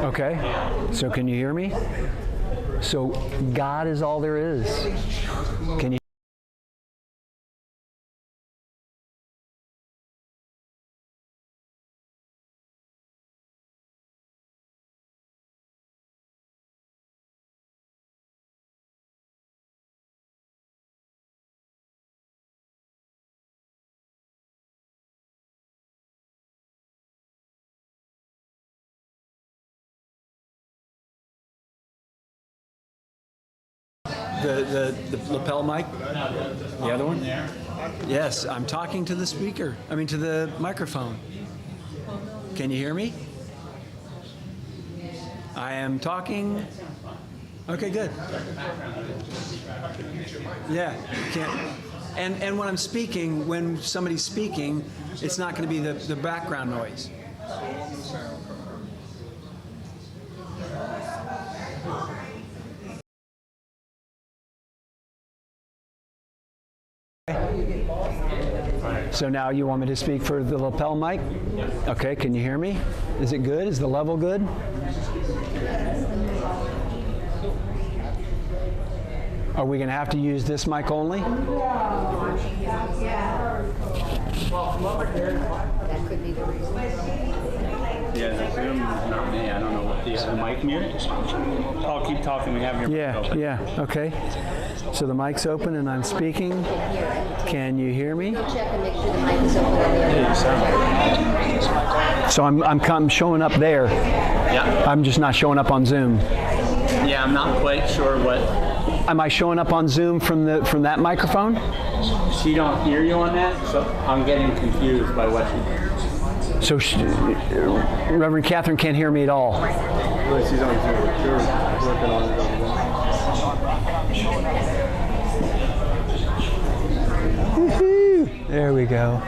Okay. So can you hear me? So God is all there is. Can you? The lapel mic? The other one? Yes, I'm talking to the speaker. I mean, to the microphone. Can you hear me? I am talking. Okay, good. Yeah, can't. And when I'm speaking, when somebody's speaking, it's not going to be the background noise. So now you want me to speak for the lapel mic? Okay, can you hear me? Is it good? Is the level good? Are we going to have to use this mic only? That could be the reason. Yeah, the Zoom is not me. I don't know what the mic mute. I'll keep talking. We have your mic open. Yeah, okay. So the mic's open and I'm speaking. Can you hear me? Check and make sure the mic is open on the other. So I'm showing up there. Yeah. I'm just not showing up on Zoom. Yeah, I'm not quite sure what. Am I showing up on Zoom from that microphone? She don't hear you on that, so I'm getting confused by what she. So Reverend Catherine can't hear me at all. Well, she's on Zoom. You're working on it on the There we go.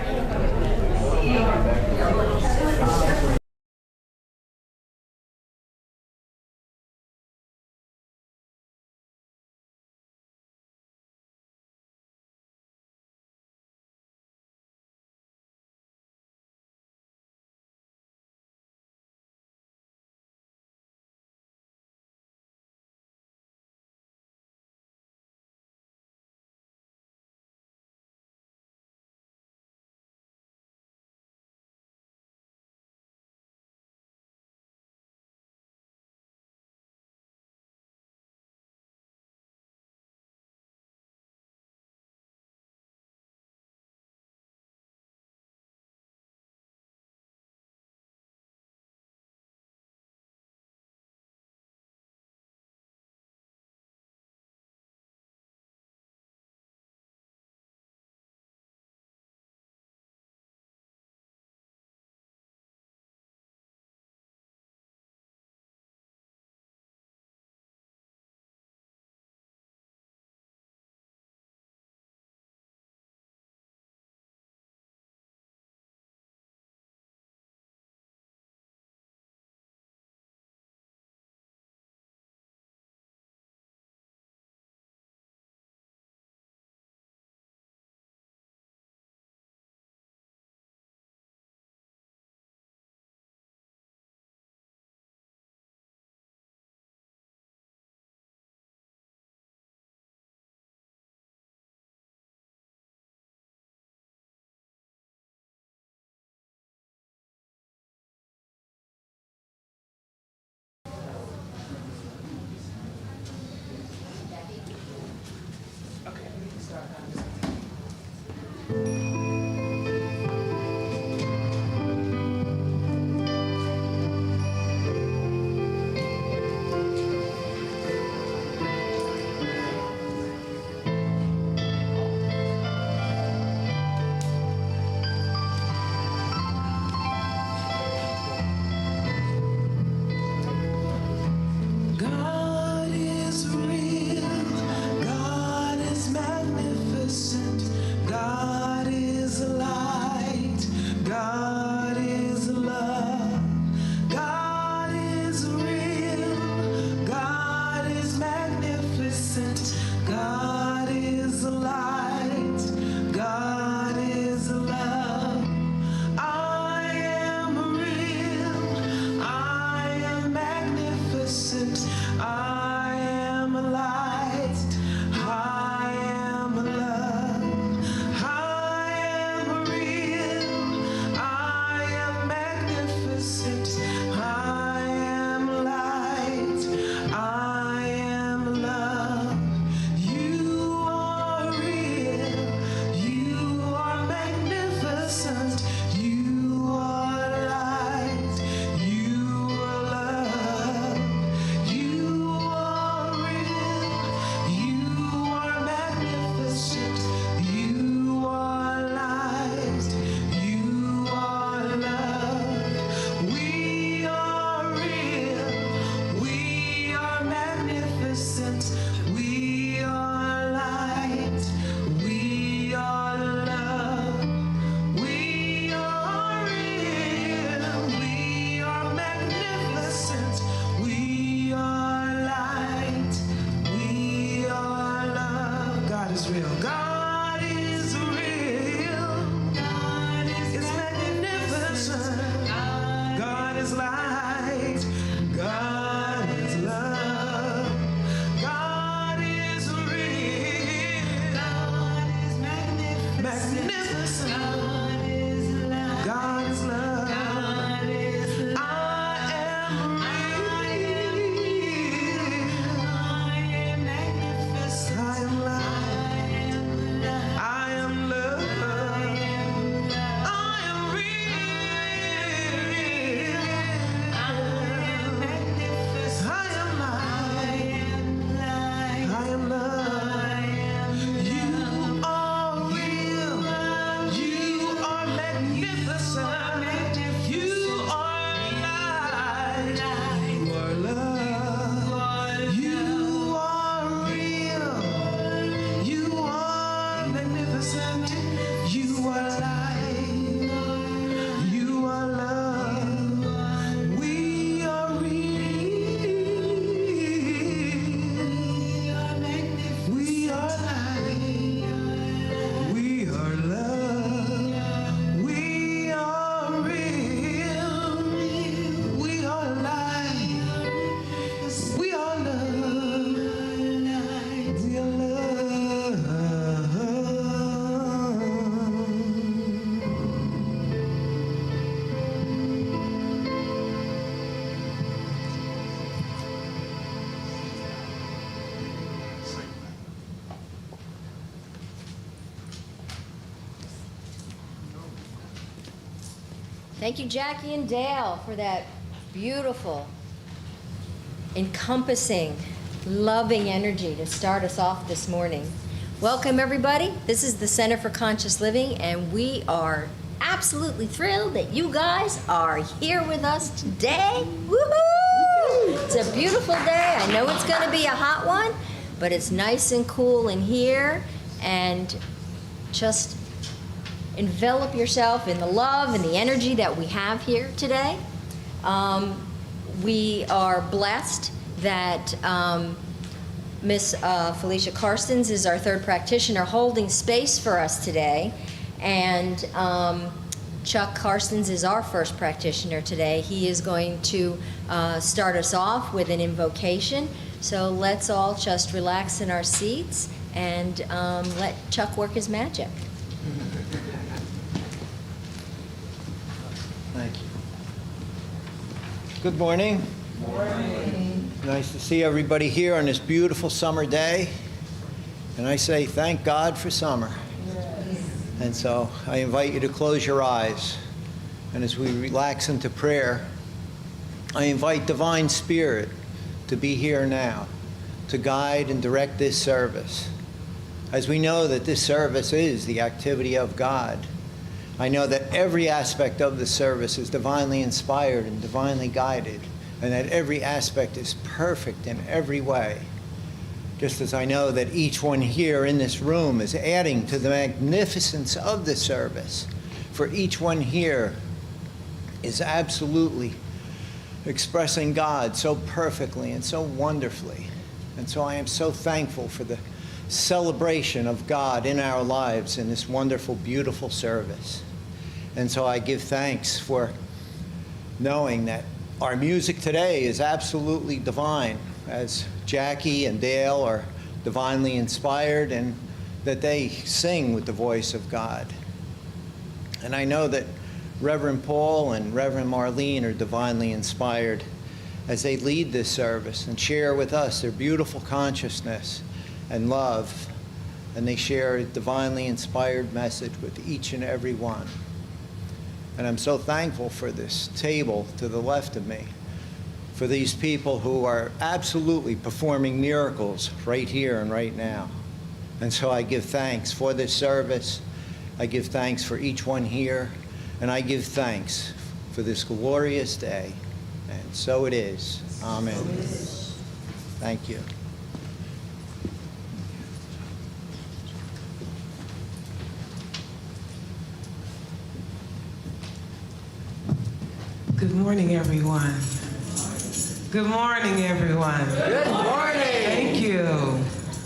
magnificent. You are light. You are love. You are real. You are magnificent. You are light. You are love. We are real. We are light. We are love. We are real. We are light. We are love. We are love. Thank you, Jackie and Daille, for that beautiful, encompassing, loving energy to start us off this morning. Welcome, everybody. This is the Center for Conscious Living, and we are absolutely thrilled that you guys are here with us today. Woohoo! It's a beautiful day. I know it's going to be a hot one, but it's nice and cool in here, and just envelop yourself in the love and the energy that we have here today. We are blessed that Miss Felicia Karstens is our third practitioner holding space for us today. And Chuck Karstens is our first practitioner today. He is going to start us off with an invocation. So let's all just relax in our seats and let Chuck work his magic. Thank you. Good morning. Good morning. Nice to see everybody here on this beautiful summer day. And I say thank God for summer. And so I invite you to close your eyes. And as we relax into prayer, I invite Divine Spirit to be here now, to guide and direct this service. As we know that this service is the activity of God, I know that every aspect of the service is divinely inspired and divinely guided, and that every aspect is perfect in every way. Just as I know that each one here in this room is adding to the magnificence of the service, for each one here is absolutely expressing God so perfectly and so wonderfully. And so I am so thankful for the celebration of God in our lives in this wonderful, beautiful service. And so I give thanks for knowing that our music today is absolutely divine, as Jackie and Daille are divinely inspired, and that they sing with the voice of God. And I know that Reverend Paul and Reverend Marlene are divinely inspired as they lead this service and share with us their beautiful consciousness and love, and they share a divinely inspired message with each and every one. And I'm so thankful for this table to the left of me, for these people who are absolutely performing miracles right here and right now. And so I give thanks for this service. I give thanks for each one here, and I give thanks for this glorious day. And so it is. Amen. Thank you. Good morning, everyone. Good morning, everyone. Good morning. Thank you.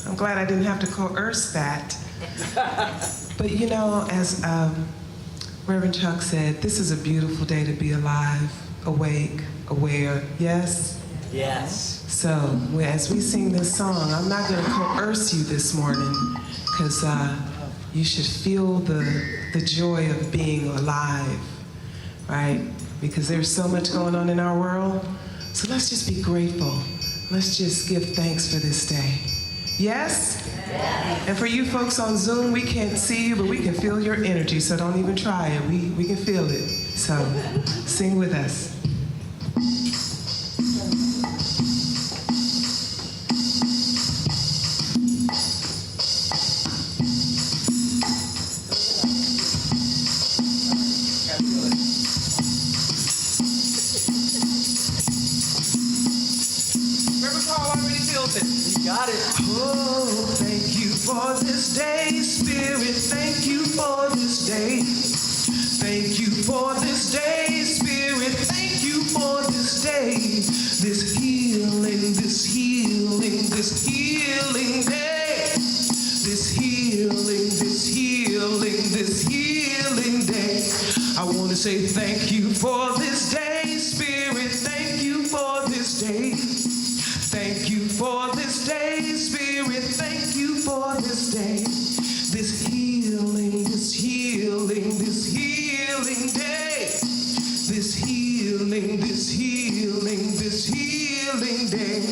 I'm glad I didn't have to coerce that. But you know, as Reverend Chuck said, this is a beautiful day to be alive, awake, aware. Yes? Yes. So as we sing this song, I'm not going to coerce you this morning, because you should feel the joy of being alive, right? Because there's so much going on in our world. So let's just be grateful. Let's just give thanks for this day. Yes? Yes. And for you folks on Zoom, we can't see you, but we can feel your energy, so don't even try it. We can feel it. So sing with us. Got it. Oh, thank you for this day, Spirit. Thank you for this day. Thank you for this day, Spirit. Thank you for this day. This healing, this healing, this healing day. This healing, this healing, this healing day. I want to say thank you for this day, Spirit. Thank you for this day. Thank you for this day, Spirit. Thank you for this day. This healing, this healing, this healing day. This healing, this healing, this healing day.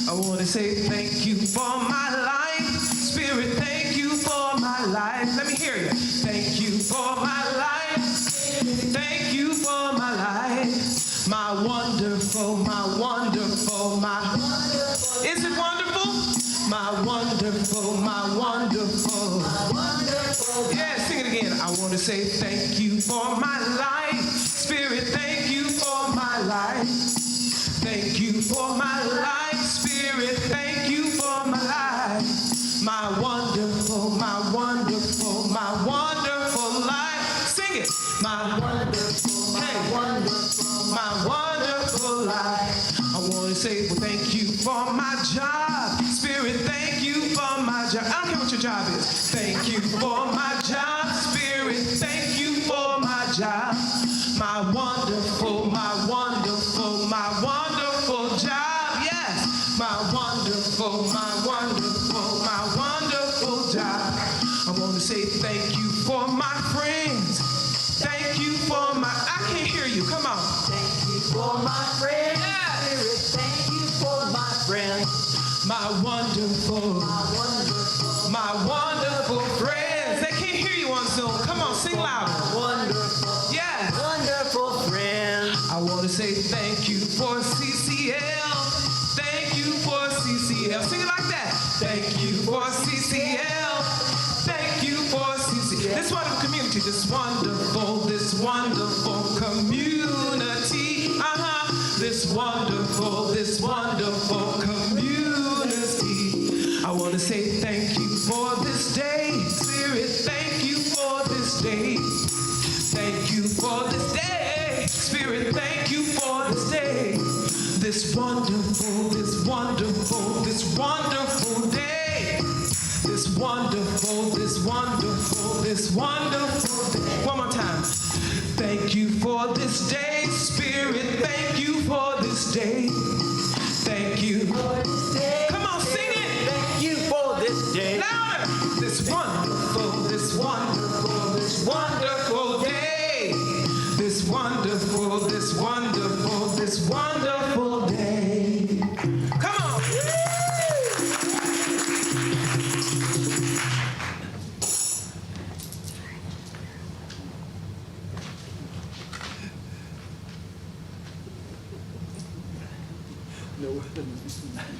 I want to say thank you for my life. Spirit, thank you for my life. Let me hear you. Thank you for my life. Thank you for my life. My wonderful, my wonderful, my... Is it wonderful? My wonderful, my wonderful. Yeah, sing it again. I want to say thank you for my life. Spirit, thank you for my life. Thank you for my life. Spirit, thank you for my life. My wonderful, my wonderful, my wonderful life. Sing it. My wonderful, my wonderful, my wonderful life. I want to say well, thank you for my job. Spirit, thank you for my job. I don't care what your job is. Thank you for my job. Spirit, thank you for my job. My wonderful, my wonderful, my wonderful job. Yes, my wonderful, my wonderful, my wonderful job. I want to say thank you for my friends. Thank you for my... I can't hear you. Come on. Thank you for my friends. Spirit, thank you for my friends. My wonderful, my wonderful friends. They can't hear you on Zoom. Come on, sing louder. Wonderful, Yeah. wonderful friends. I want to say thank you for CCL. Thank you for CCL. Sing it like that. Thank you for CCL. Thank you for CCL. This wonderful community, this wonderful community. This wonderful community. I want to say thank you for this day. Spirit, thank you for this day. Thank you for this day. Spirit, thank you for this day. This wonderful, this wonderful, this wonderful day. This wonderful, this wonderful, this wonderful day. One more time. Thank you for this day, Spirit. Thank you for this day. Thank you. Come on, sing it. Thank you for this day. Louder. This wonderful, this wonderful, this wonderful day. This wonderful, this wonderful, this wonderful day. Come on.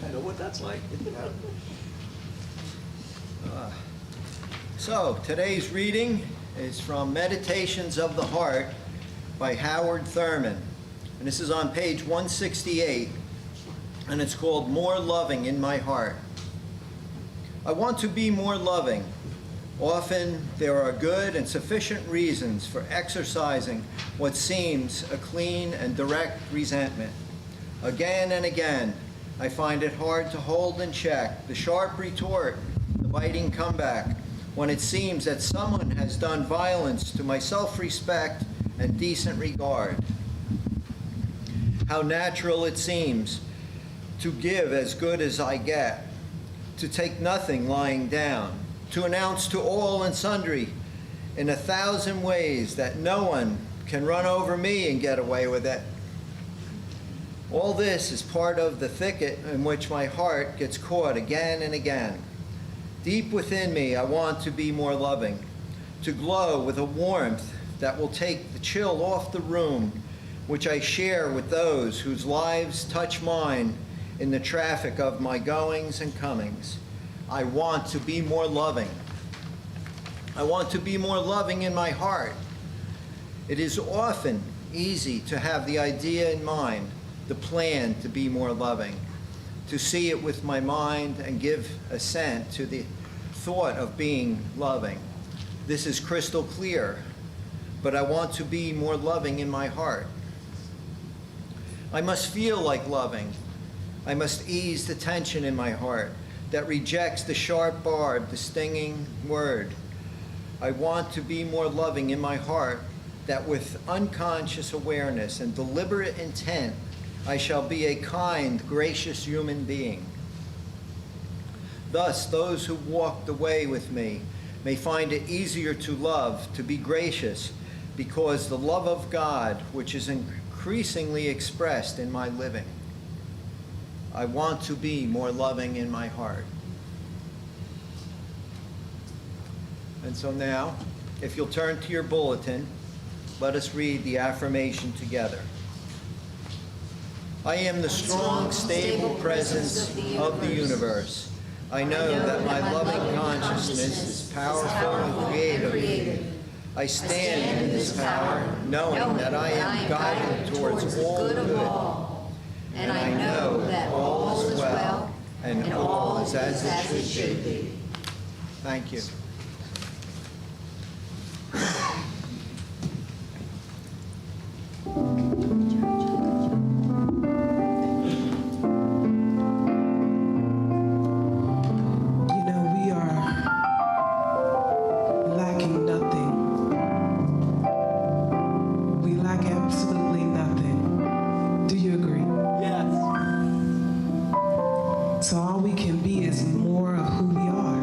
I know what that's like. So, today's reading is from Meditations of the Heart by Howard Thurman. And this is on page 168, and it's called More Loving in My Heart. I want to be more loving. Often there are good and sufficient reasons for exercising what seems a clean and direct resentment. Again and again, I find it hard to hold in check the sharp retort, the biting comeback, when it seems that someone has done violence to my self-respect and decent regard. How natural it seems to give as good as I get, to take nothing lying down, to announce to all and sundry in 1,000 ways that no one can run over me and get away with it. All this is part of the thicket in which my heart gets caught again and again. Deep within me, I want to be more loving, to glow with a warmth that will take the chill off the room, which I share with those whose lives touch mine in the traffic of my goings and comings. I want to be more loving. I want to be more loving in my heart. It is often easy to have the idea in mind, the plan to be more loving. to see it with my mind and give assent to the thought of being loving. This is crystal clear, but I want to be more loving in my heart. I must feel like loving. I must ease the tension in my heart that rejects the sharp barb, the stinging word. I want to be more loving in my heart, that with unconscious awareness and deliberate intent, I shall be a kind, gracious human being. Thus, those who walk the way with me may find it easier to love, to be gracious, because the love of God, which is increasingly expressed in my living. I want to be more loving in my heart. And so now, if you'll turn to your bulletin, let us read the affirmation together. I am the strong, stable presence of the universe. I know that my loving consciousness is powerful and creative. I stand in this power, knowing that I am guided towards all good. And I know that all is well, and all is as it should be. Thank you. So all we can be is more of who we are.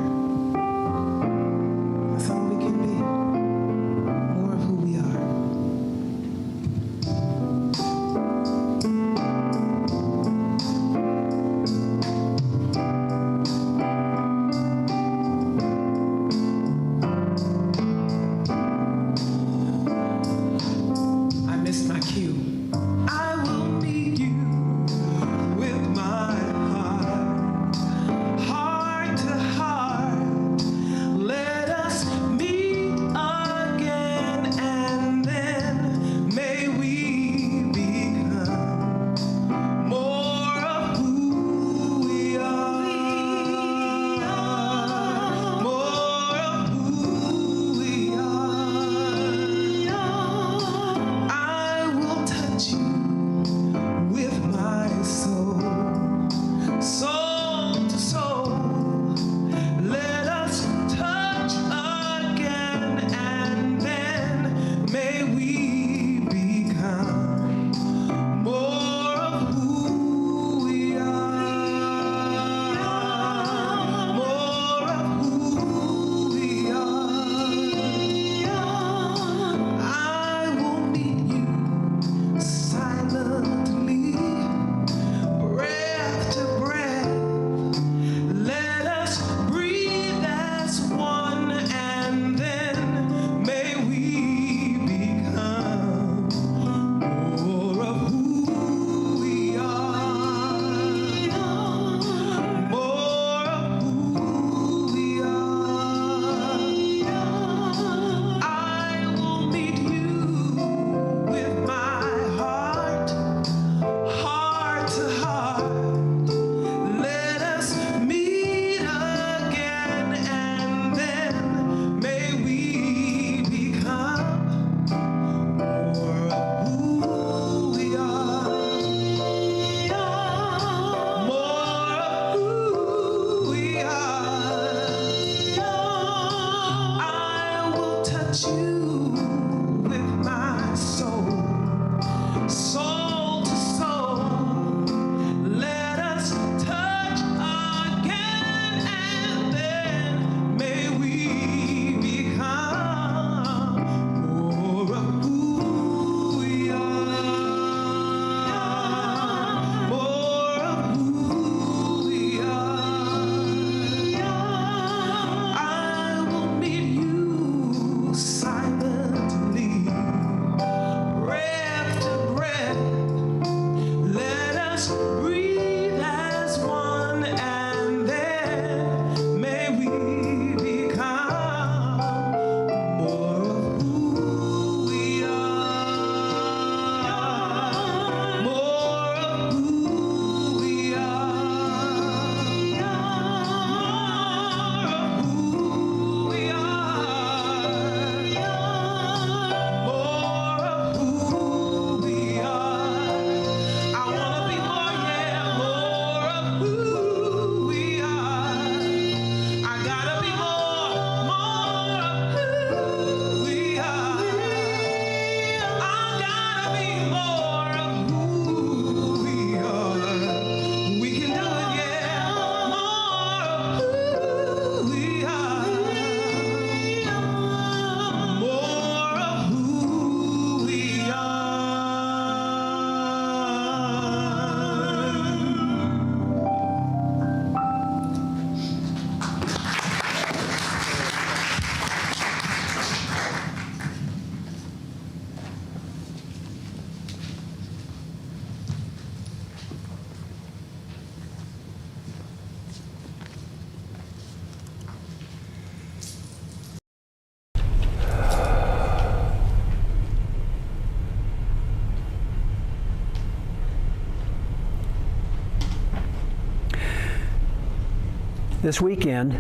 This weekend,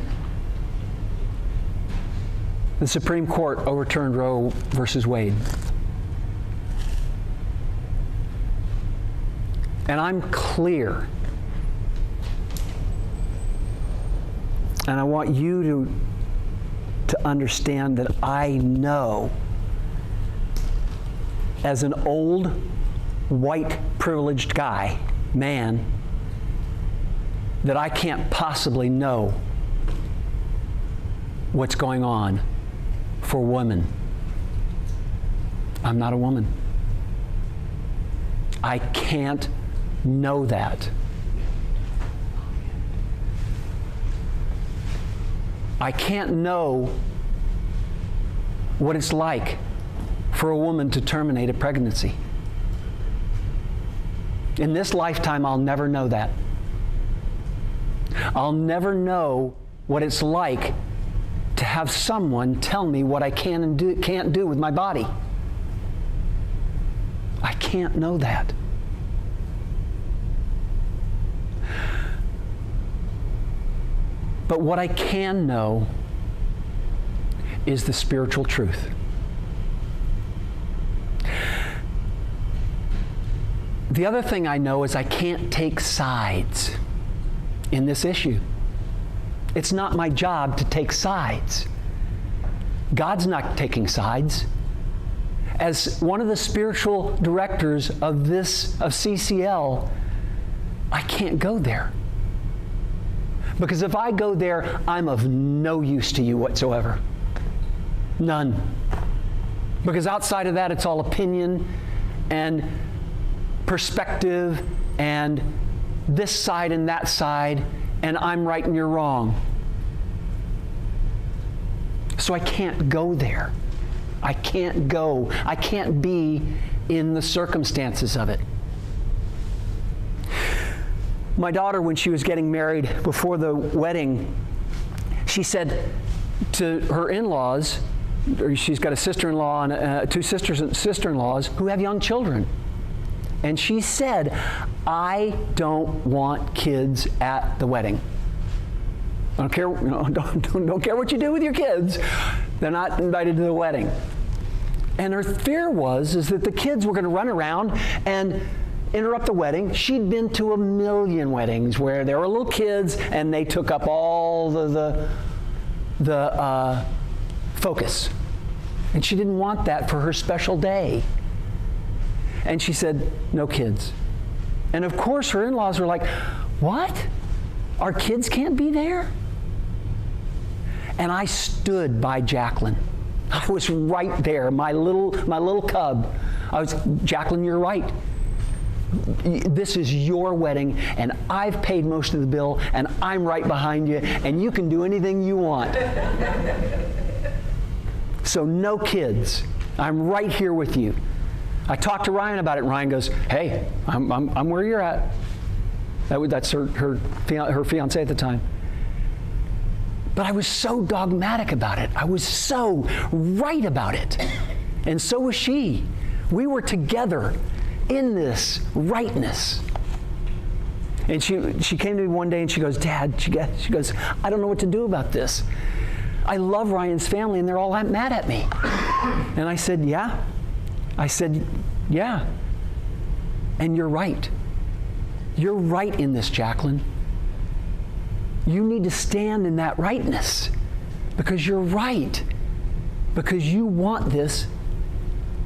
the Supreme Court overturned Roe versus Wade. And I'm clear. And I want you to understand that I know, as an old, white, privileged man, that I can't possibly know what's going on for women. I'm not a woman. I can't know that. I can't know what it's like for a woman to terminate a pregnancy. In this lifetime, I'll never know that. I'll never know what it's like to have someone tell me what I can and can't do with my body. I can't know that. But what I can know is the spiritual truth. The other thing I know is I can't take sides in this issue. It's not my job to take sides. God's not taking sides. As one of the spiritual directors of CCL, I can't go there. Because if I go there, I'm of no use to you whatsoever. None. Because outside of that, it's all opinion and perspective and this side and that side, and I'm right and you're wrong. So I can't go there. I can't go. I can't be in the circumstances of it. My daughter, when she was getting married, before the wedding, she said to her in-laws, she's got a sister-in-law and two sister-in-laws who have young children. And she said, I don't want kids at the wedding. I don't care, don't care what you do with your kids. They're not invited to the wedding. And her fear is that the kids were going to run around and interrupt the wedding. She'd been to a million weddings where there were little kids and they took up all the focus. And she didn't want that for her special day. And she said, no kids. And of course her in-laws were like, what? Our kids can't be there? And I stood by Jacqueline. I was right there, my little cub. Jacqueline, you're right. This is your wedding, and I've paid most of the bill, and I'm right behind you, and you can do anything you want. So no kids. I'm right here with you. I talked to Ryan about it, and Ryan goes, hey, I'm where you're at. That's her fiance at the time. But I was so dogmatic about it. I was so right about it. And so was she. We were together in this rightness. And she came to me one day and she goes, Dad, she goes, I don't know what to do about this. I love Ryan's family and they're all mad at me. And I said, yeah. I said, yeah. And you're right. You're right in this, Jacqueline. You need to stand in that rightness because you're right. Because you want this,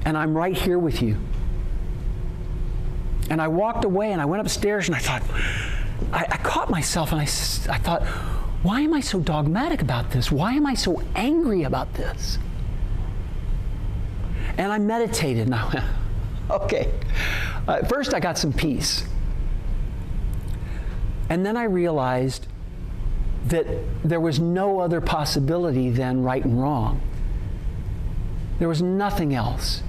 and I'm right here with you. And I walked away and I went upstairs and I thought, I caught myself and I thought, why am I so dogmatic about this? Why am I so angry about this? And I meditated and I went, okay. First I got some peace. And then I realized that there was no other possibility than right and wrong. There was nothing else.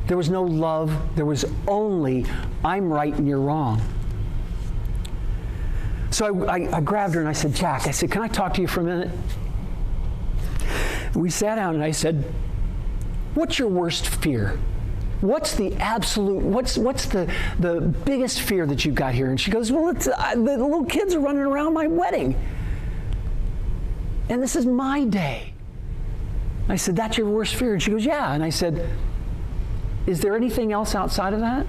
There was no love. There was only, I'm right and you're wrong. So I grabbed her and I said, Jack, I said, can I talk to you for a minute? We sat down and I said, what's your worst fear? what's the absolute, what's the biggest fear that you've got here? And she goes, well, it's, the little kids are running around my wedding. And this is my day. I said, that's your worst fear? And she goes, yeah. And I said, is there anything else outside of that?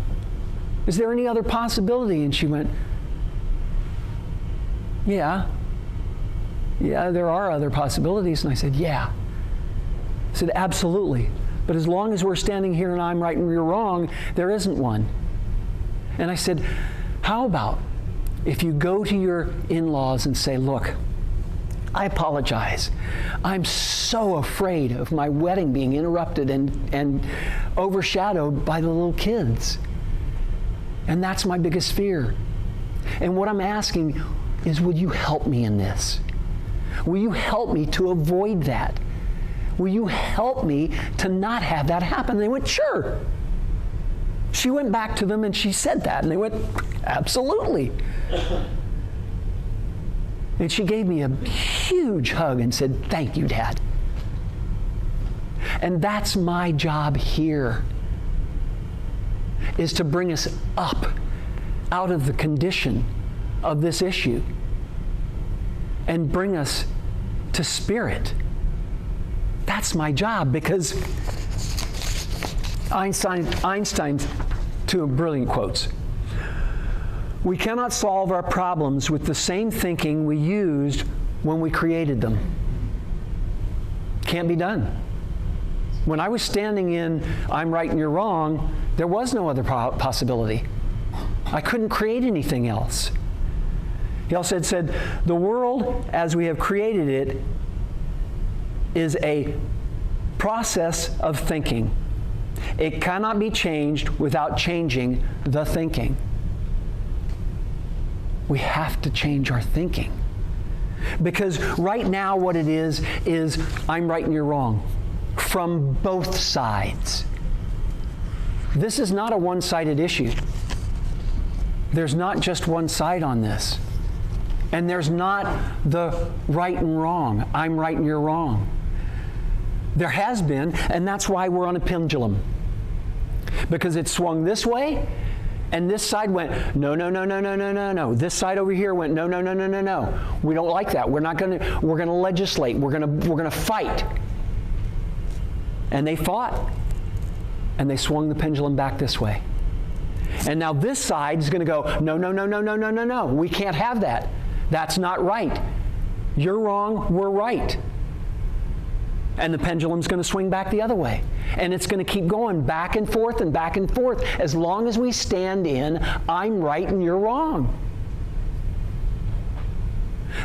Is there any other possibility? And she went, yeah, there are other possibilities. And I said, yeah. I said, absolutely. But as long as we're standing here and I'm right and you're wrong, there isn't one. And I said, how about if you go to your in-laws and say, look, I apologize. I'm so afraid of my wedding being interrupted and overshadowed by the little kids. And that's my biggest fear. And what I'm asking is, will you help me in this? Will you help me to avoid that? Will you help me to not have that happen? And they went, sure. She went back to them and she said that. And they went, absolutely. And she gave me a huge hug and said, thank you, Dad. And that's my job here, is to bring us up out of the condition of this issue and bring us to spirit. That's my job, because Einstein's two brilliant quotes. We cannot solve our problems with the same thinking we used when we created them. Can't be done. When I was standing in I'm right and you're wrong, there was no other possibility. I couldn't create anything else. He also said, the world as we have created it is a process of thinking. It cannot be changed without changing the thinking. We have to change our thinking. Because right now what it is I'm right and you're wrong. From both sides. This is not a one-sided issue. There's not just one side on this. And there's not the right and wrong. I'm right and you're wrong. There has been, and that's why we're on a pendulum. Because it swung this way, and this side went, no, no, no, no, no, no, no, no. This side over here went, no, no, no, no, no, no. We don't like that. We're gonna legislate. We're gonna fight. And they fought, and they swung the pendulum back this way. And now this side is gonna go, no, no, no, no, no, no, no, no. We can't have that. That's not right. You're wrong, we're right. And the pendulum's going to swing back the other way. And it's going to keep going back and forth as long as we stand in, I'm right and you're wrong.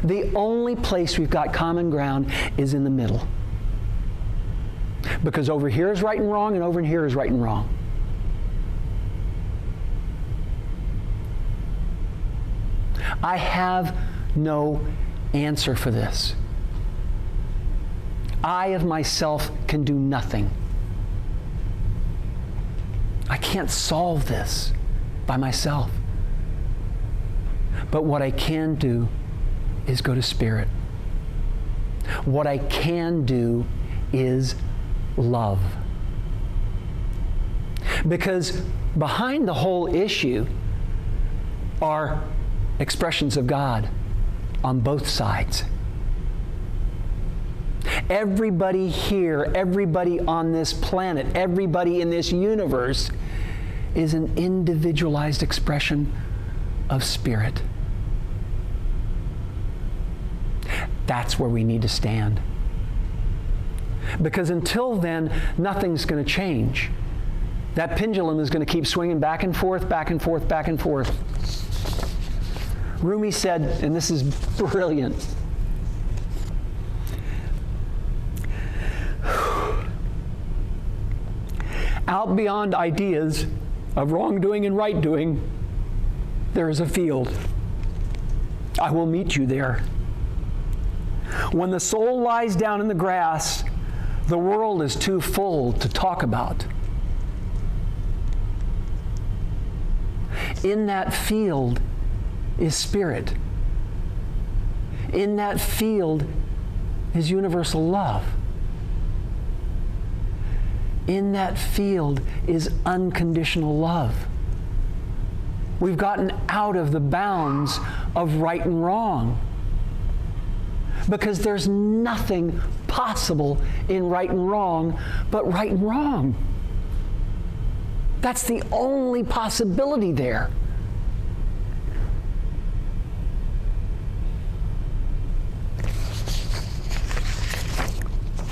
The only place we've got common ground is in the middle. Because over here is right and wrong, and over here is right and wrong. I have no answer for this. I of myself can do nothing. I can't solve this by myself. But what I can do is go to Spirit. What I can do is love. Because behind the whole issue are expressions of God on both sides. Everybody here, everybody on this planet, everybody in this universe is an individualized expression of Spirit. That's where we need to stand. Because until then, nothing's going to change. That pendulum is going to keep swinging back and forth, back and forth, back and forth. Rumi said, and this is brilliant, out beyond ideas of wrongdoing and right doing, there is a field. I will meet you there. When the soul lies down in the grass, the world is too full to talk about. In that field is Spirit. In that field is universal love. in that field is unconditional love. We've gotten out of the bounds of right and wrong, because there's nothing possible in right and wrong but right and wrong. That's the only possibility there.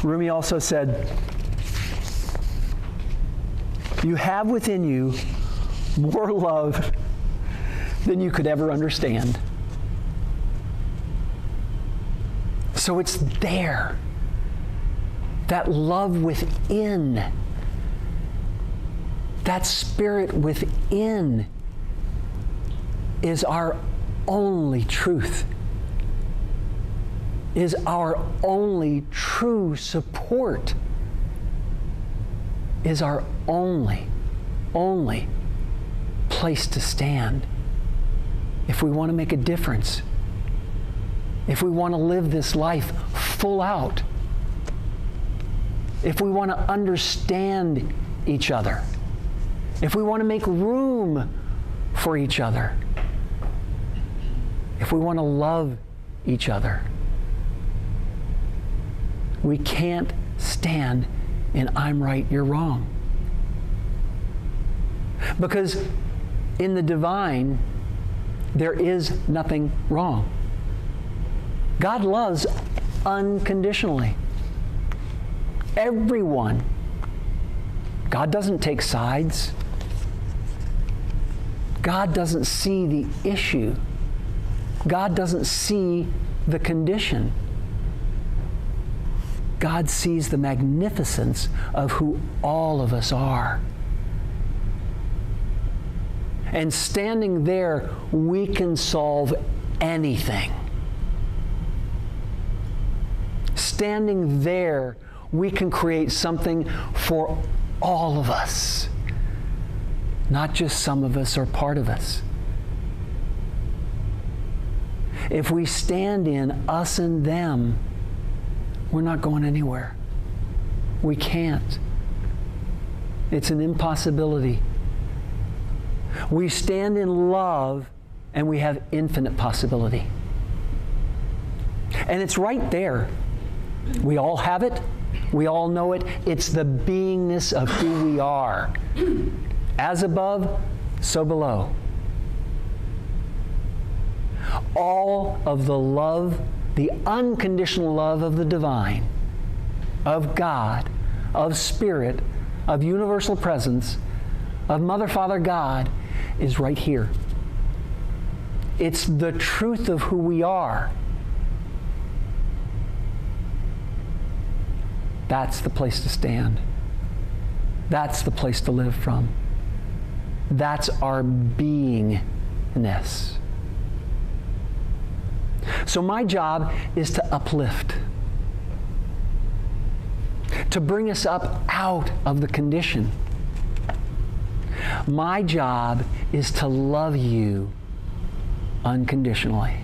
Rumi also said, you have within you more love than you could ever understand. So it's there. That love within, that spirit within is our only truth, is our only true support, is our only place to stand. If we want to make a difference, if we want to live this life full out, if we want to understand each other, if we want to make room for each other, if we want to love each other, we can't stand in I'm right, you're wrong. Because in the divine, there is nothing wrong. God loves unconditionally. Everyone. God doesn't take sides. God doesn't see the issue. God doesn't see the condition. God sees the magnificence of who all of us are. And standing there, we can solve anything. Standing there, we can create something for all of us, not just some of us or part of us. If we stand in us and them, we're not going anywhere. We can't. It's an impossibility. We stand in love and we have infinite possibility. And it's right there. We all have it. We all know it. It's the beingness of who we are. As above, so below. All of the love, the unconditional love of the divine, of God, of Spirit, of universal presence, of Mother, Father, God, is right here. It's the truth of who we are. That's the place to stand. That's the place to live from. That's our beingness. So my job is to uplift, to bring us up out of the condition. My job is to love you unconditionally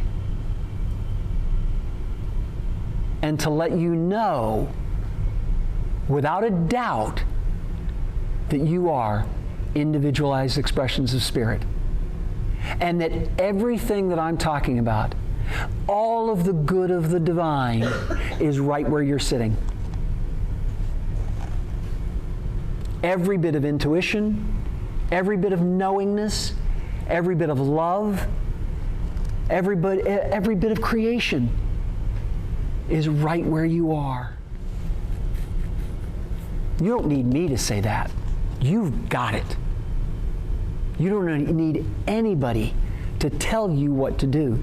and to let you know without a doubt that you are individualized expressions of Spirit, and that everything that I'm talking about, all of the good of the divine, is right where you're sitting. Every bit of intuition, every bit of knowingness, every bit of love, every bit of creation is right where you are. You don't need me to say that. You've got it. You don't need anybody to tell you what to do.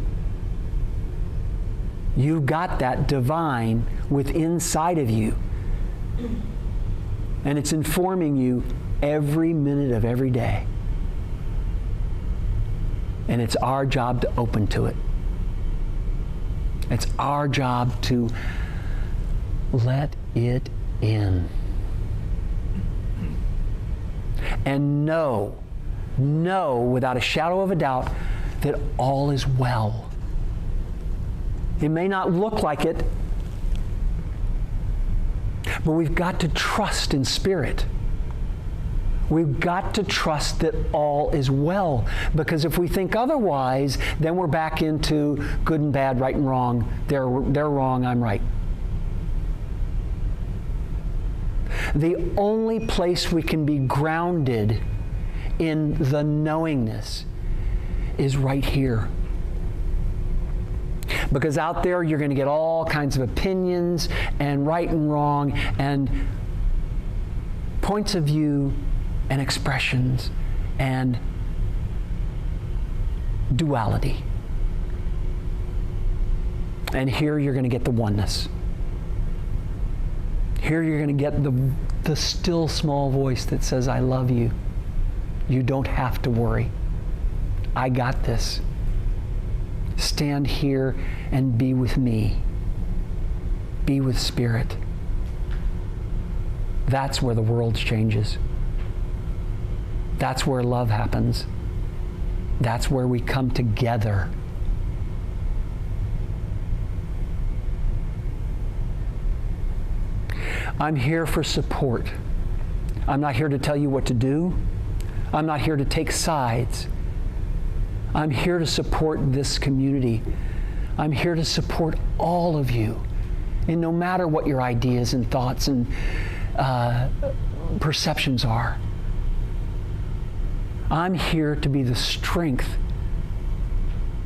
You've got that divine within inside of you. And it's informing you every minute of every day. And it's our job to open to it. It's our job to let it in. And know without a shadow of a doubt that all is well. It may not look like it, but we've got to trust in Spirit. We've got to trust that all is well, because if we think otherwise, then we're back into good and bad, right and wrong. They're wrong, I'm right. The only place we can be grounded in the knowingness is right here. Because out there you're going to get all kinds of opinions and right and wrong and points of view and expressions and duality. And here you're going to get the oneness. Here you're going to get the still small voice that says, I love you. You don't have to worry. I got this. Stand here and be with me. Be with Spirit. That's where the world changes. That's where love happens. That's where we come together. I'm here for support. I'm not here to tell you what to do. I'm not here to take sides. I'm here to support this community. I'm here to support all of you. And no matter what your ideas and thoughts and perceptions are, I'm here to be the strength,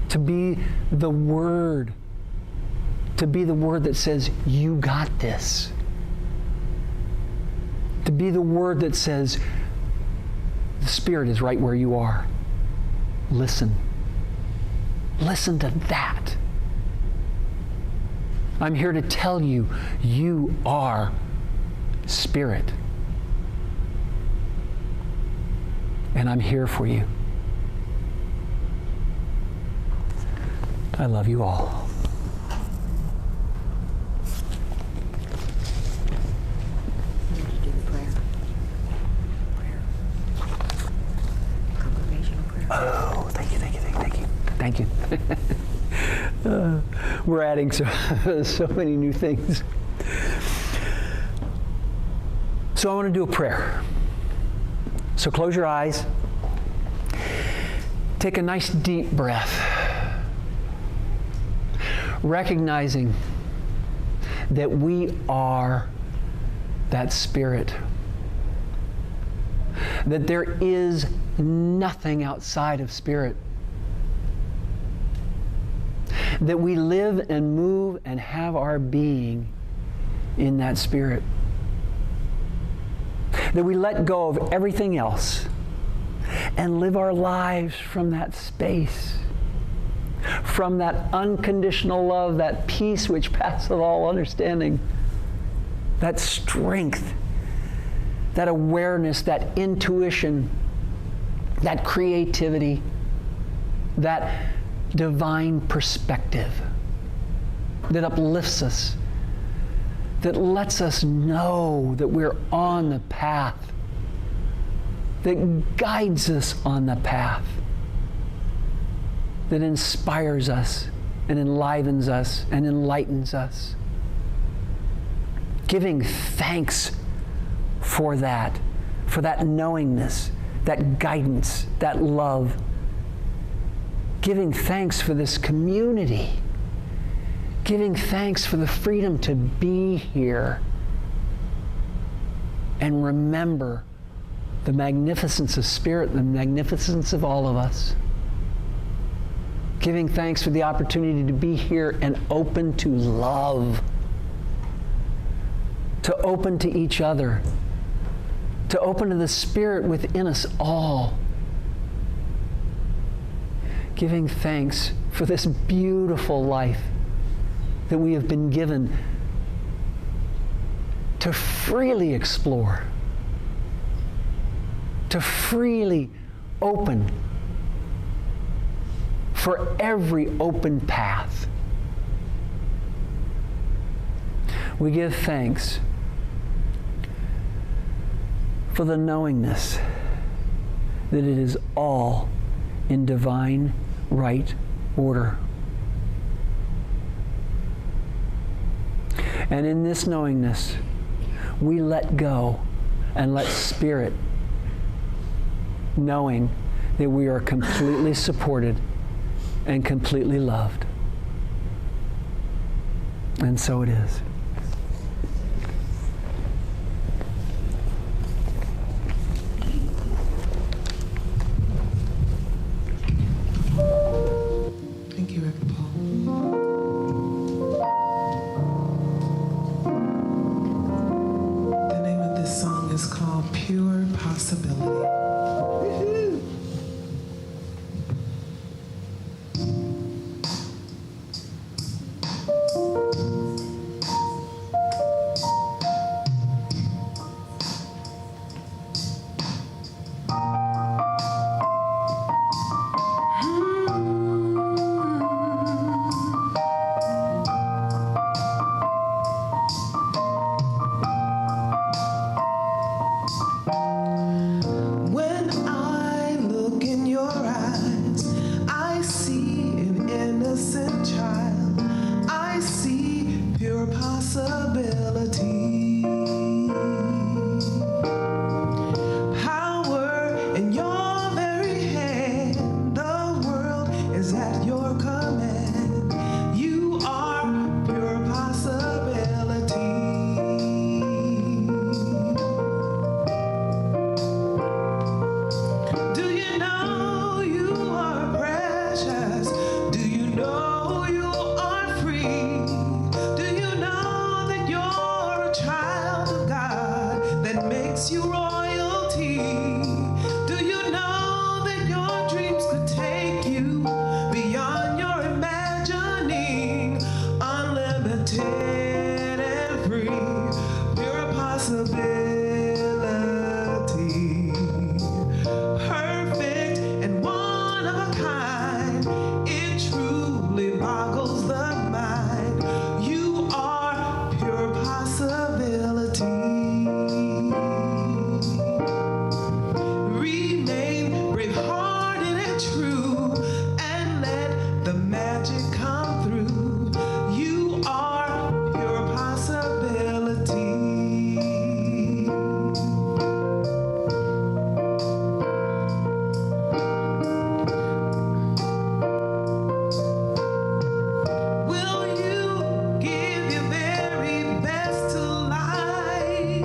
to be the word that says, you got this. To be the word that says, the Spirit is right where you are. Listen. Listen to that. I'm here to tell you, you are Spirit. And I'm here for you. I love you all. Oh, thank you. We're adding so many new things. So I want to do a prayer. So close your eyes. Take a nice deep breath. Recognizing that we are that Spirit. That there is nothing outside of Spirit. That we live and move and have our being in that Spirit. That we let go of everything else and live our lives from that space, from that unconditional love, that peace which passeth all understanding, that strength, that awareness, that intuition, that creativity, that divine perspective that uplifts us, that lets us know that we're on the path, that guides us on the path, that inspires us and enlivens us and enlightens us. Giving thanks for that knowingness, that guidance, that love. Giving thanks for this community. Giving thanks for the freedom to be here and remember the magnificence of Spirit, the magnificence of all of us. Giving thanks for the opportunity to be here and open to love, to open to each other, to open to the Spirit within us all. Giving thanks for this beautiful life that we have been given to freely explore, to freely open for every open path. We give thanks for the knowingness that it is all in divine right order. And in this knowingness, we let go and let Spirit knowing that we are completely supported and completely loved. And so it is. Thank you, Reverend Paul. The name of this song is called Pure Possibility. When I look in your eyes, I see an innocent child. I see pure possibility. Power in your very hand. The world is at your command. You are pure possibility. Do you know you are precious? Do you know you are free? Do you know that you're a child of God that makes you royalty? Do you know that your dreams could take you beyond your imagining? Unlimited and free, pure possibility. Perfect and one of a kind, it truly boggles the mind. You are pure possibility. Remain brave-hearted and true, and let the magic come through. You are pure possibility. Will you give your very best to life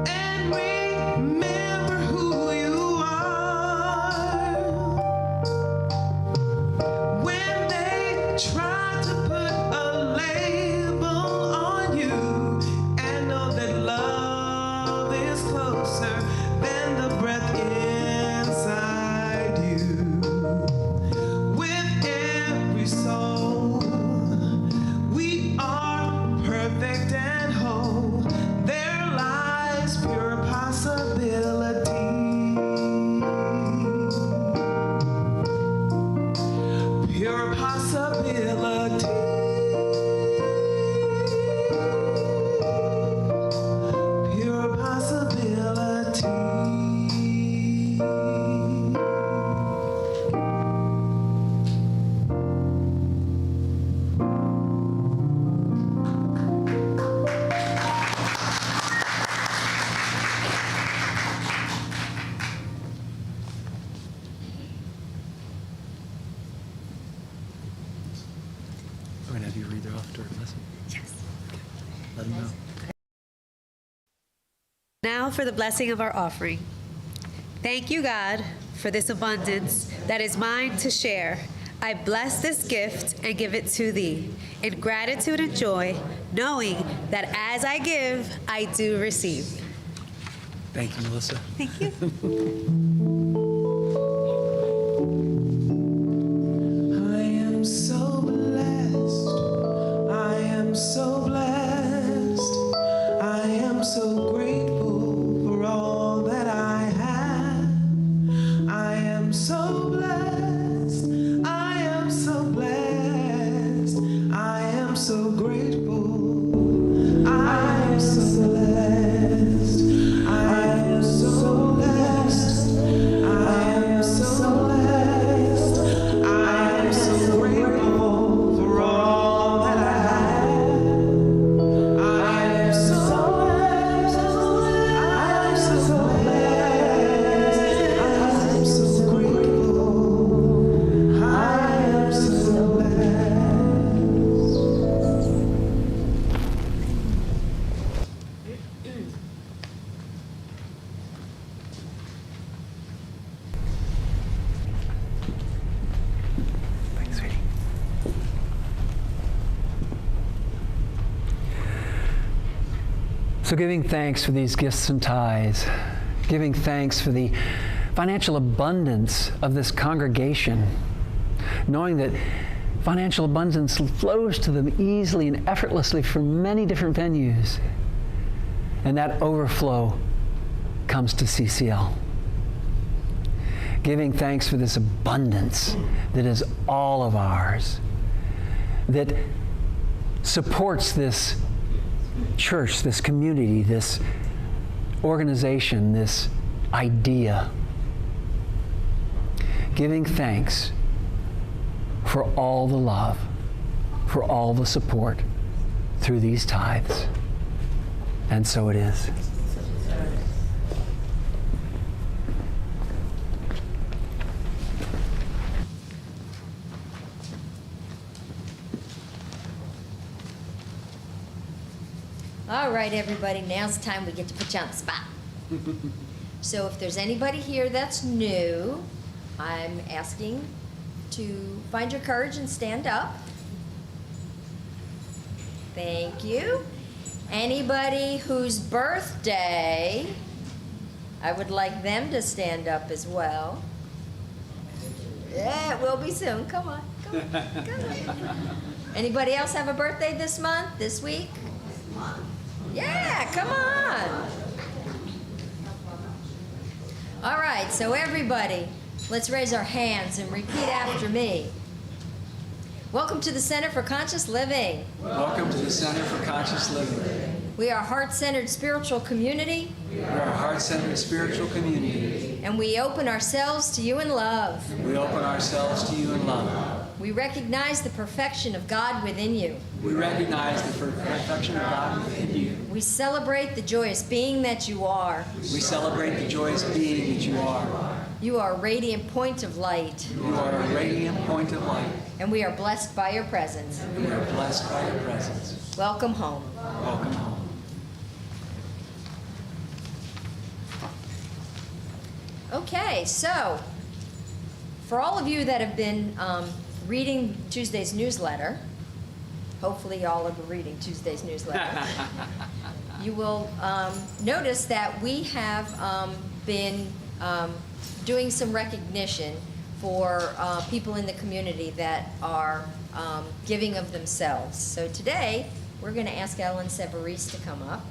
and remember who you are? When they try to put a label on you, and know that love is closer than the breath inside you. With every soul, we are perfect and whole. There lies pure possibility. Pure possibility. Pure possibility. I'm going to have you read their offertory blessing. Yes. Let them know. Now for the blessing of our offering. Thank you, God, for this abundance that is mine to share. I bless this gift and give it to thee in gratitude and joy, knowing that as I give, I do receive. Thank you, Melissa. Thank you. I am so blessed. I am so blessed. I am so grateful for all that I have. I am so blessed. I am so blessed. I am so grateful. I am so blessed. I am so blessed. I So giving thanks for these gifts and tithes, giving thanks for the financial abundance of this congregation, knowing that financial abundance flows to them easily and effortlessly from many different venues, and that overflow comes to CCL. Giving thanks for this abundance that is all of ours, that supports this church, this community, this organization, this idea. Giving thanks for all the love, for all the support through these tithes. And so it is. All right, everybody, now's the time we get to put you on the spot. So if there's anybody here that's new, I'm asking to find your courage and stand up. Thank you. Anybody whose birthday, I would like them to stand up as well. Yeah, it will be soon. Come on, come on, come on. Anybody else have a birthday this month, this week? Yeah, come on. All right, so everybody, let's raise our hands and repeat after me. Welcome to the Center for Conscious Living. Welcome to the Center for Conscious Living. We are a heart-centered spiritual community. We are a heart-centered spiritual community. And we open ourselves to you in love. We open ourselves to you in love. We recognize the perfection of God within you. We recognize the perfection of God within you. We celebrate the joyous being that you are. We celebrate the joyous being that you are. You are a radiant point of light. You are a radiant point of light. And we are blessed by your presence. And we are blessed by your presence. Welcome home. Welcome home. Okay, so for all of you that have been reading Tuesday's newsletter, hopefully y'all are reading Tuesday's newsletter, you will notice that we have been doing some recognition for people in the community that are giving of themselves. So today, we're going to ask Ellen Severise to come up.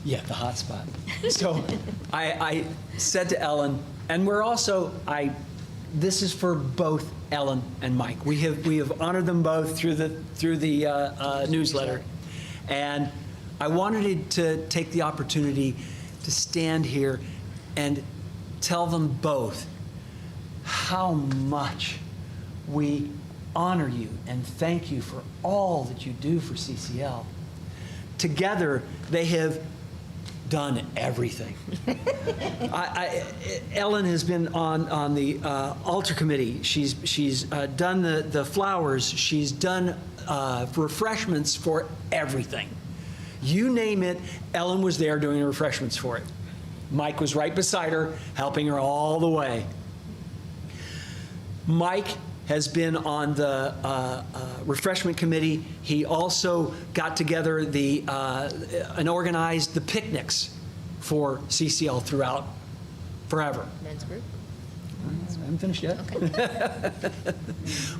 Yeah, the hot spot. So I said to Ellen, and we're also, this is for both Ellen and Mike. We have honored them both through the newsletter. And I wanted to take the opportunity to stand here and tell them both how much we honor you and thank you for all that you do for CCL. Together, they have done everything. Ellen has been on the altar committee. She's done the flowers. She's done refreshments for everything. You name it, Ellen was there doing refreshments for it. Mike was right beside her, helping her all the way. Mike has been on the refreshment committee. He also got together and organized the picnics for CCL throughout forever. Men's group. I haven't finished yet. Okay.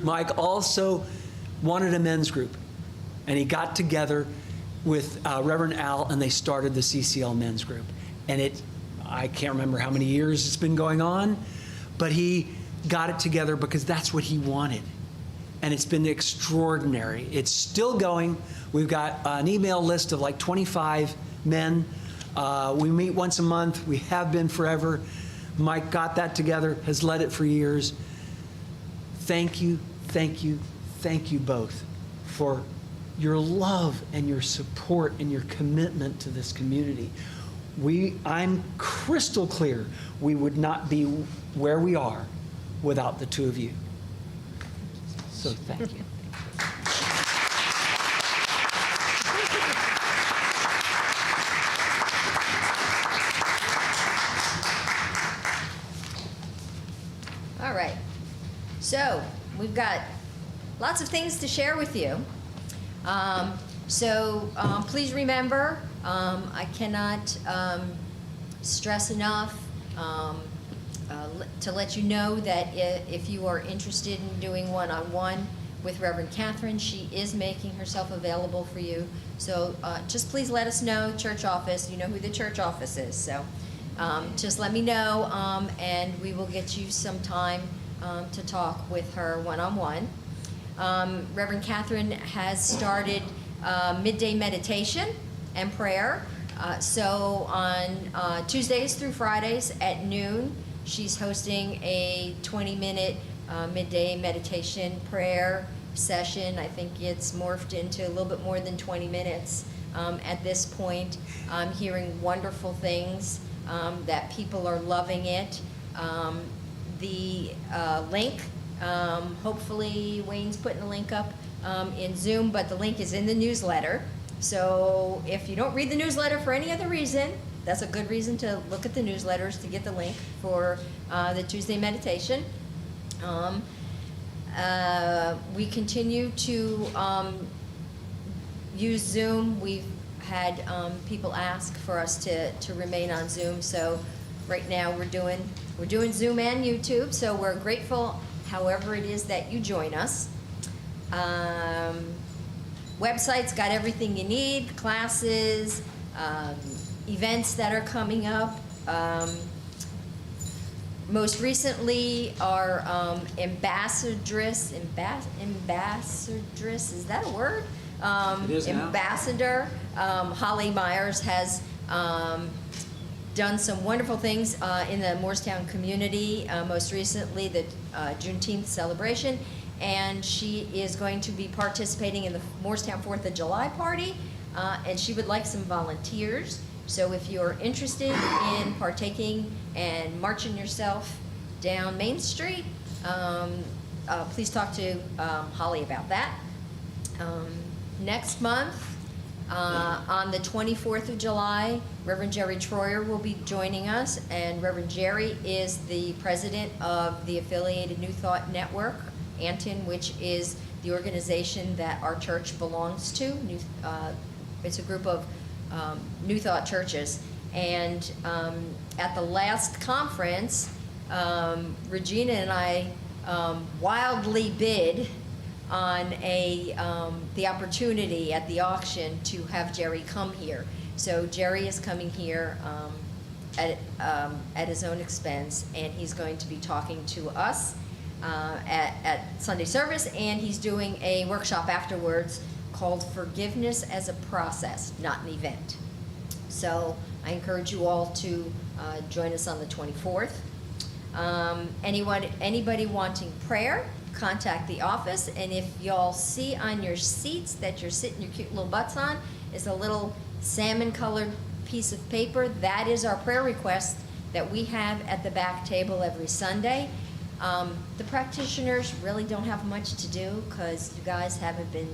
Mike also wanted a men's group, and he got together with Reverend Al, and they started the CCL men's group. And I can't remember how many years it's been going on, but he got it together because that's what he wanted. And it's been extraordinary. It's still going. We've got an email list of like 25 men. We meet once a month. We have been forever. Mike got that together, has led it for years. Thank you, thank you, thank you both for your love and your support and your commitment to this community. I'm crystal clear we would not be where we are without the two of you. So thank you. All right. So we've got lots of things to share with you. Please remember, I cannot stress enough to let you know that if you are interested in doing one-on-one with Reverend Catherine, she is making herself available for you. So just please let us know, church office. You know who the church office is. So just let me know, and we will get you some time to talk with her one-on-one. Reverend Catherine has started midday meditation and prayer. So on Tuesdays through Fridays at noon, she's hosting a 20-minute midday meditation prayer session. I think it's morphed into a little bit more than 20 minutes at this point. I'm hearing wonderful things, that people are loving it. The link, hopefully Wayne's putting a link up in Zoom, but the link is in the newsletter. So if you don't read the newsletter for any other reason, that's a good reason to look at the newsletters to get the link for the Tuesday meditation. We continue to use Zoom. We've had people ask for us to remain on Zoom. So right now we're doing Zoom and YouTube. So we're grateful however it is that you join us. Website's got everything you need, classes, events that are coming up. Most recently, our ambassadress, is that a word? It is now. Ambassador, Holly Myers has done some wonderful things in the Morristown community, most recently the Juneteenth celebration, and she is going to be participating in the Morristown 4th of July party, and she would like some volunteers. So if you're interested in partaking and marching yourself down Main Street, please talk to Holly about that. Next month, on the 24th of July, Reverend Jerry Troyer will be joining us, and Reverend Jerry is the president of the affiliated New Thought Network, Anton, which is the organization that our church belongs to. It's a group of New Thought churches. And at the last conference, Regina and I wildly bid on the opportunity at the auction to have Jerry come here. So Jerry is coming here at his own expense, and he's going to be talking to us at Sunday service, and he's doing a workshop afterwards called Forgiveness as a Process, Not an Event. So I encourage you all to join us on the 24th. Anybody wanting prayer, contact the office, and if y'all see on your seats that you're sitting your cute little butts on is a little salmon-colored piece of paper, that is our prayer request that we have at the back table every Sunday. The practitioners really don't have much to do because you guys haven't been,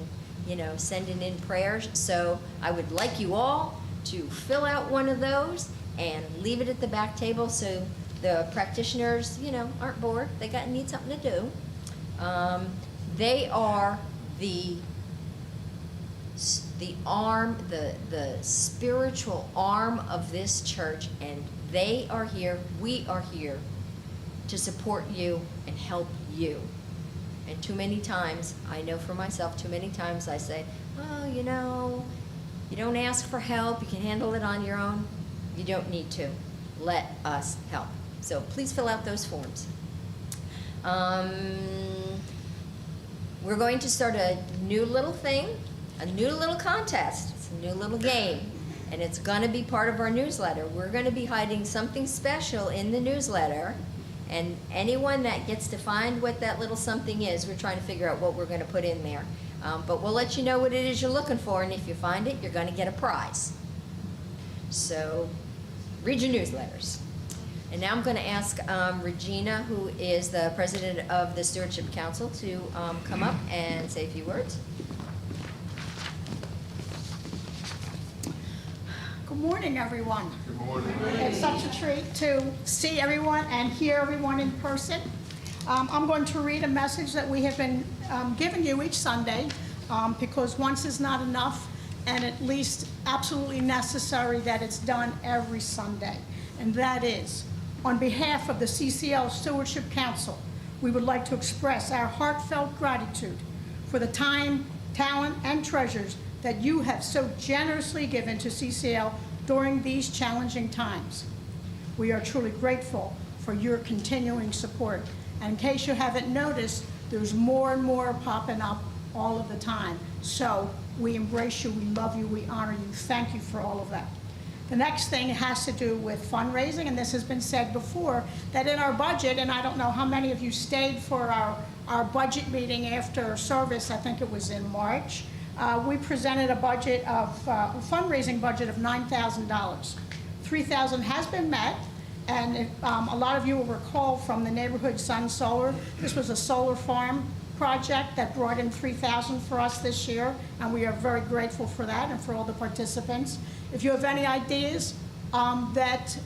sending in prayers. So I would like you all to fill out one of those and leave it at the back table so the practitioners, aren't bored. They need something to do. They are the arm, the spiritual arm of this church, and they are here, we are here to support you and help you. And too many times, I know for myself, too many times I say, oh, you don't ask for help, you can handle it on your own. You don't need to. Let us help. So please fill out those forms. We're going to start a new little thing, a new little contest. It's a new little game, and it's going to be part of our newsletter. We're going to be hiding something special in the newsletter, and anyone that gets to find what that little something is, we're trying to figure out what we're going to put in there. But we'll let you know what it is you're looking for, and if you find it, you're going to get a prize. So read your newsletters. And now I'm going to ask Regina, who is the president of the Stewardship Council, to come up and say a few words. Good morning, everyone. Good morning. It's such a treat to see everyone and hear everyone in person. I'm going to read a message that we have been giving you each Sunday because once is not enough, and at least absolutely necessary that it's done every Sunday. And that is, on behalf of the CCL Stewardship Council, we would like to express our heartfelt gratitude for the time, talent, and treasures that you have so generously given to CCL during these challenging times. We are truly grateful for your continuing support. And in case you haven't noticed, there's more and more popping up all of the time. So we embrace you, we love you, we honor you. Thank you for all of that. The next thing has to do with fundraising, and this has been said before, that in our budget, and I don't know how many of you stayed for our budget meeting after service, I think it was in March, we presented a budget of, a fundraising budget of $9,000. $3,000 has been met, and a lot of you will recall from the neighborhood Sun Solar, this was a solar farm project that brought in $3,000 for us this year, and we are very grateful for that and for all the participants. If you have any ideas that